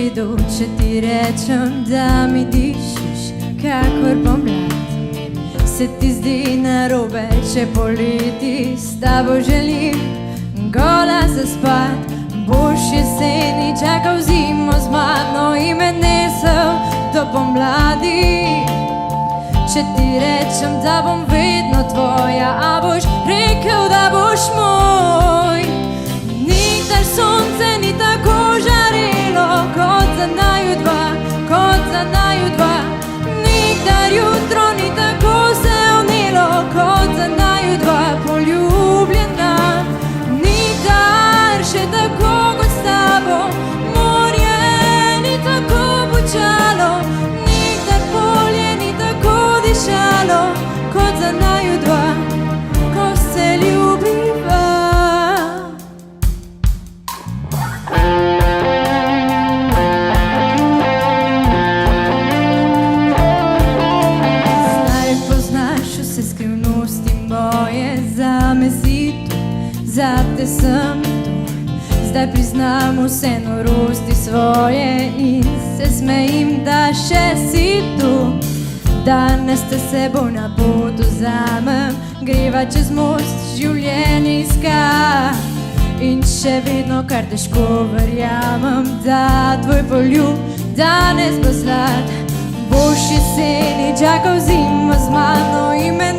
redu, če ti rečem, da mi dišiš kakor pomlad. Se ti zdi narobe, če poleti s tabo želim gola zaspat. Boš jeseni čakal zimo z mano in me nesel do pomladi. Če ti rečem, da bom vedno tvoja, a boš rekel, da boš moj. Nikdar sonce ni tako žarelo kot za naju dva, kot za naju dva. Nikdar jutro ni tako zelenelo kot za naju dva poljubljena. Nikdar še tako kot s tabo morje ni tako bučalo. Nikdar polje ni tako dišalo kot za naju dva, ko se ljubiva. Zdaj poznaš vse skrivnosti moje, zame si tu, zate sem tu. Zdaj priznam vse norosti svoje in se smejim, da še si tu. Danes te seboj na pot vzamem, greva čez most življenje iska. In še vedno kar težko verjamem, da tvoj poljub danes bo zlat. Boš jeseni čakal zimo z mano in me